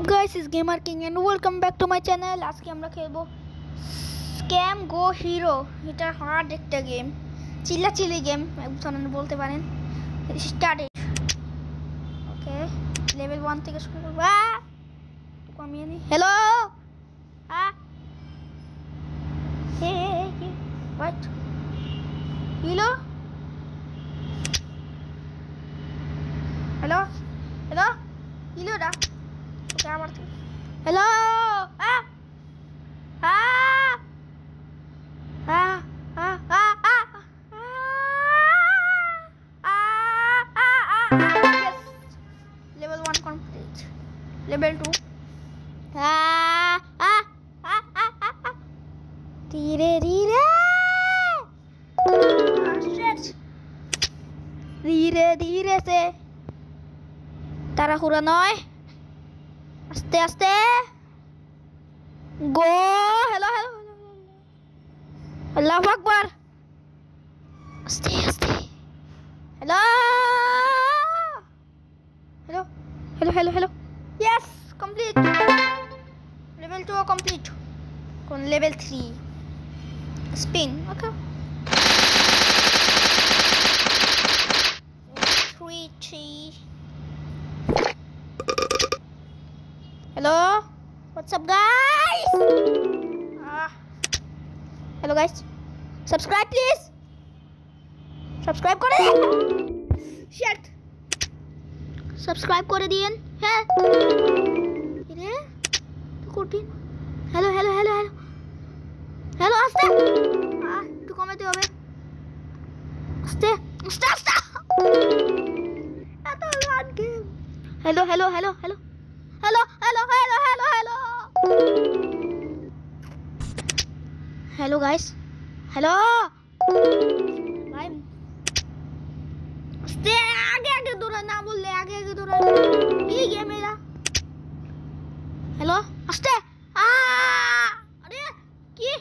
guys, it's Gamer King and welcome back to my channel. আজকে আমরা খেলবো scam গো hero. এটা হার্ড একটা গেম, চিল্লাচিল্লি গেম আপনারা বলতে পারেন। স্টার্টেড। ওকে, লেভেল 1 থেকে শুরু করব। কমিয়ে নি। Hello hey what hello hello hello hello okay আবার হ্যালো level 1 complete. Level 2 धीरे धीरे धीरे धीरे से তাড়াহুড়া নয়, আস্তে আস্তে গো। হ্যালো হ্যালো আল্লাহু আকবার, আস্তে আস্তে hello hello hello hello hello yes complete. Level 2 complete. কোন level 3 spin. Okay 3 Hello, what's up guys? Hello guys, subscribe please. Subscribe করে দিন। Shit, subscribe করে দিন। হ্যাঁ রে কঠিন। Hello hello hello hello hello আস্তে একটু কমাতে হবে। আস্তে আস্তে আস্তে এত hard game. Hello hello hello hello hello hello hello hello hello hello guys hello भाई स्टे आगे आगे दौड़ा ना बोल ले, आगे आगे दौड़ा ये गेम मेरा। हेलो स्टे अरे की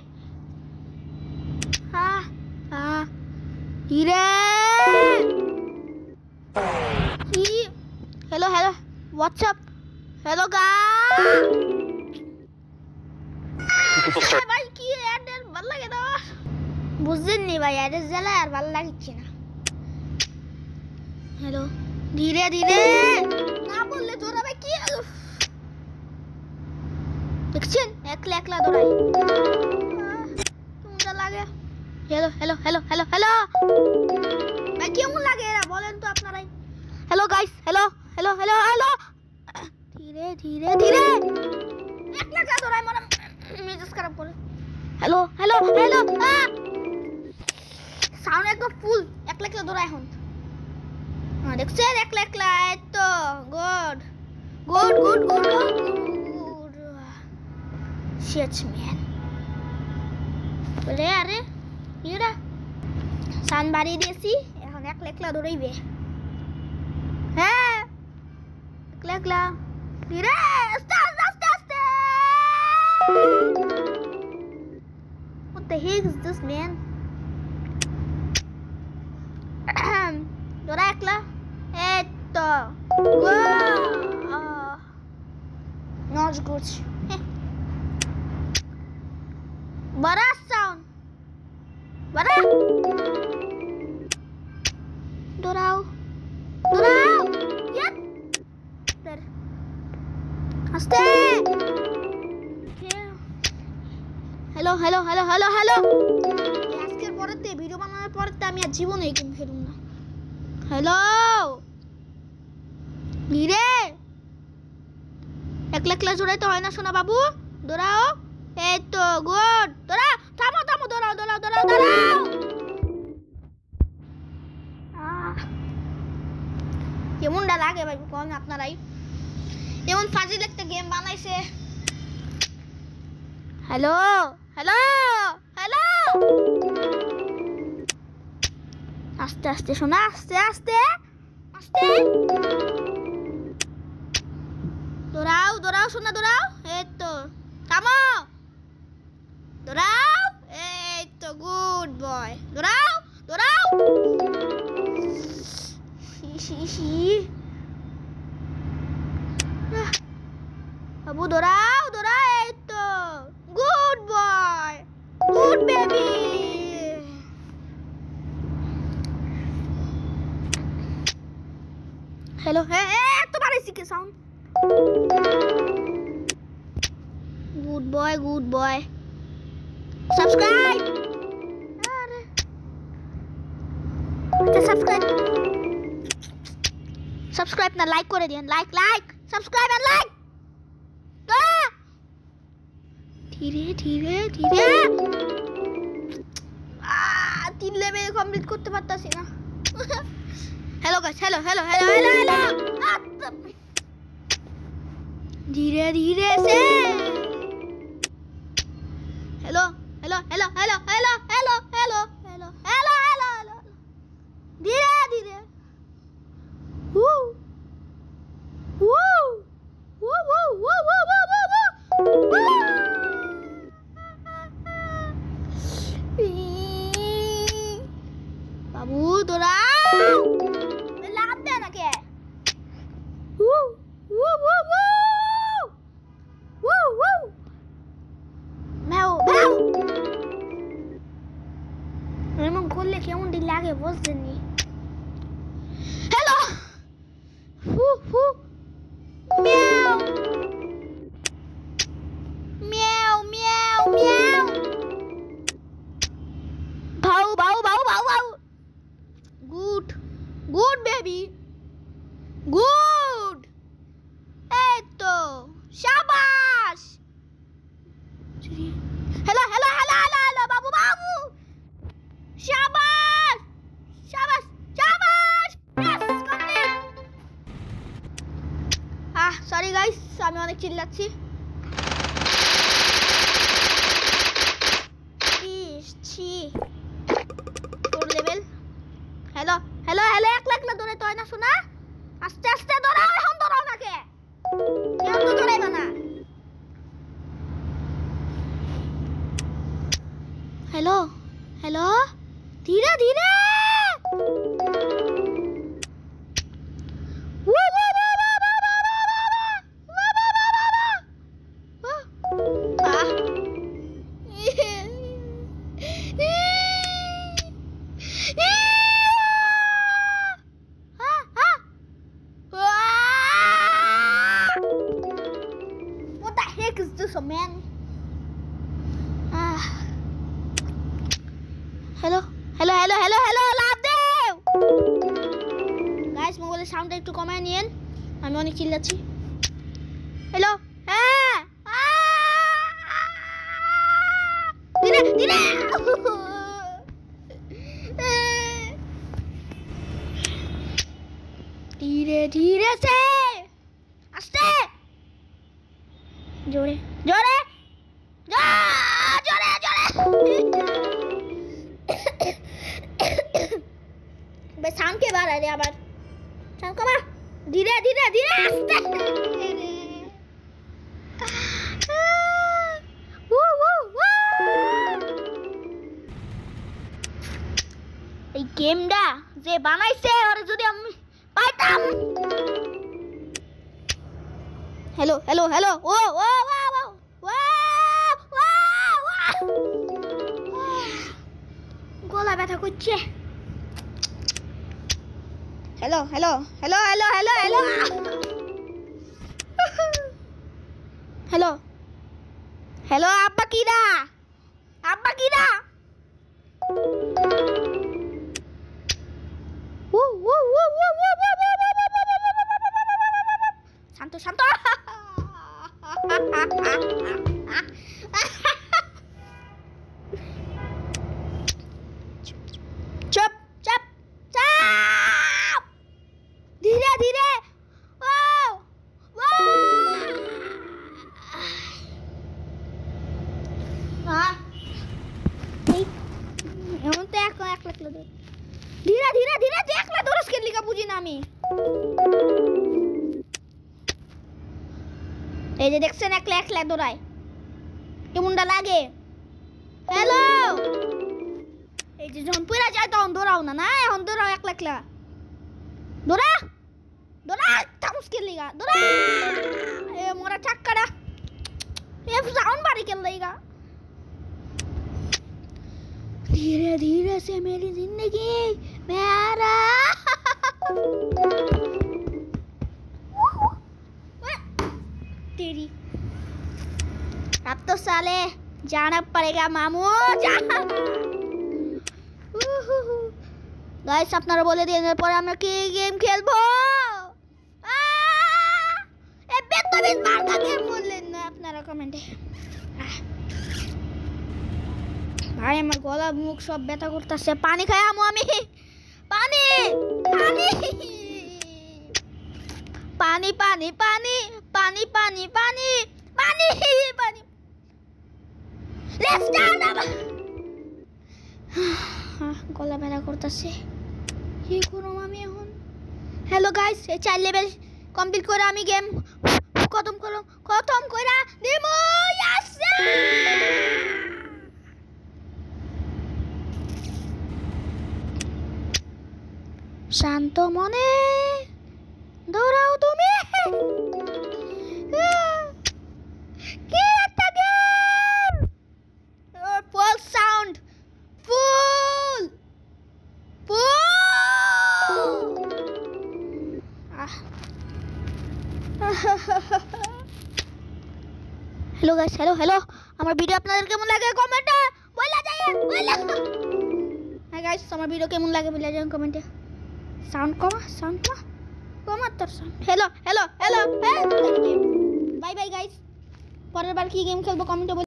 हीरे हेलो हेलो व्हाट्सअप हेलो ভাই কি এর ভালো লাগে না, বুঝছেন নি ভাই, এর জ্বালা আর ভালো লাগছে না। হ্যালো ধীরে ধীরে না বললে দৌড়াবে কি দেখছেন, একলা একলা দৌড়াই কেমন লাগে। Hello hello hello hello hello ভাই কেমন লাগে এরা বলেন তো আপনারাই। Hello guys hello hello hello hello धीरे धीरे धीरे একলা কা দৌড়াই মনে মেজাজ খারাপ করে। হ্যালো হ্যালো হ্যালো সাউন্ড একদম ফুল, একলা একলা দৌড়াই এখন। দেখছেন একলা একলা তো good good good good good shit man. বলে আরে ইরা সাউন্ড বাড়িয়ে দিয়েছি, এখন একলা একলা দৌড়াইবে। হ্যাঁ একলা একলা ধীরে আস্তে আস্তে আস্তে আস্তে। What the heck is this man? দৌড়া একলা এতো not good. বড়া সাউন্ড বড়া দৌড়াও দৌড়াও ইয়ে there আস্তে। Hello hello hello hello hello আজকের পরেতে ভিডিও বানানোর পরেতে আমি আর জীবনে গেম খেলুম না। হ্যালো ধীরে একলা একলা জোড়াইতে হয় না সোনা বাবু, দৌড়াও এই তো গুড। দৌড়াও থামো থামো দৌড়াও দৌড়াও দৌড়াও দৌড়াও। কেমনটা লাগে ভাই কোন আপনারাই, এমন ফাজিল একটা গেম বানাইছে। হ্যালো হ্যালো হ্যালো আস্তে আস্তে শোনা আস্তে আস্তে আস্তে দৌড়াও দৌড়াও শোনা দৌড়াও এই তো থামো দৌড়াও এই তো গুড বয় দৌড়াও দৌড়াও বাবু দৌড়াও দৌড়াও, এই তো good boy, good baby. Hello, হ্যাঁ এত বাড়াইছি কি sound? Good boy, good boy. Subscribe, আরে সাবস্ক্রাইব, সাবস্ক্রাইব না লাইক করে দিন, লাইক লাইক সাবস্ক্রাইব আর লাইক। ধীরে ধীরে ধীরে 3 লেভেল কমপ্লিট করতে পারতাছি না। Hello guys, hello hello hello hello hello, ধীরে ধীরে সে hello hello hello hello hello hello hello hello hello hello hello, ধীরে ধীরে উ উ উ উ উ উ উ। বাবু দৌড়াও, লাভ দে নাকি? এমন করলে কেমন লাগে বুঝছেন? হ্যালো মিয়াও মিয়াও মিয়াও মিয়াও, ভাউ ভাউ ভাউ ভাউ ভাউ। গুড গুড বেবি, গুড, এই তো শাবাশ। Hello hello hello hello hello, বাবু বাবু শাবাশ শাবাশ শাবাশ, কমপ্লিট। সরি গাইস, আমি অনেক চিল্লাচ্ছি। 4 লেভেল। হ্যালো হ্যালো হ্যালো, একলা একলা দৌড়ে তো হয় না শোনা, আস্তে আস্তে দৌড়াও, এখন দৌড়াও নাকি? এখন তো দৌড়াইবা না। হ্যালো হ্যালো, ধীরে ধীরে man. Hello, hello, hello, hello, hello, লাভ দেও। গাইস মোবাইলের সাউন্ডটা একটু কমায় নিয়েন, আমি অনেক চিল্লাচ্ছি। হ্যালো, হ্যাঁ, ধীরে ধীরে ধীরে ধীরে সে আস্তে, জোরে জোরে জোরে জোরে। ভাই সাউন্ড কে বাড়ায় রে আবার, সাউন্ড কমা, ধীরে ধীরে ধীরে আস্তে। এই গেমটা যে বানাইছে ওরে যদি আমি পাইতাম। হ্যালো হ্যালো হ্যালো, ও ও গলা ব্যথা করছে। Hello hello hello hello hello hello hello hello, আব্বা কিরা, আব্বা কিরা? শান্ত শান্ত, চুপ চুপ চাপ, ধীরে ধীরে। ও ও এমন তো এক লাখ ধীরে ধীরে ধীরে দেখলা দরস কে লিখা বুঝি না আমি। এই যে দেখছেন একলা একলা দৌড়ায়, কেমনটা লাগে? হ্যালো, এই যে যখন পুরা যায় তখন দৌড়াও না, না এখন দৌড়াও একলা একলা, দৌড়া দৌড়া, তামস কে লিগা দৌড়া, এ মোরা চাক্কারা। साइकिल लेगा। धीरे धीरे से मेरी जिंदगी में आ रहा। तेरी अब तो साले जाना पड़ेगा मामू, जाना। গাইস আপনারা বলে দিন এরপর আমরা কি গেম খেলবো। এ বেতবিজ মার্কা গেম বললেন না আপনারা কমেন্টে। ভাই আমার গলা মুখ সব ব্যথা করতেছে, পানি খাই আমু আমি। পানি পানি পানি পানি পানি পানি পানি পানি পানি পানি। Let's start. গলা ব্যথা করতেছে, কি করব আমি এখন। হ্যালো গাইস, এই 4 লেভেল কমপ্লিট করে আমি গেম খতম করে দেবো। ইয়েস শান্ত মনে দৌড়াও তুমি। কি একটা গেম, ফুল সাউন্ড, ফুল হ্যালো গাইস, হ্যালো আমার ভিডিও আপনাদের কেমন লাগে কমেন্টে বলে যাবেন। হ্যাঁ গাইস, আমার ভিডিও কেমন লাগে বলে যাবেন কমেন্টে। সাউন্ড কমা তোর sound. Hello bye bye guys, পরের বার কি গেম খেলবো কমেন্টে।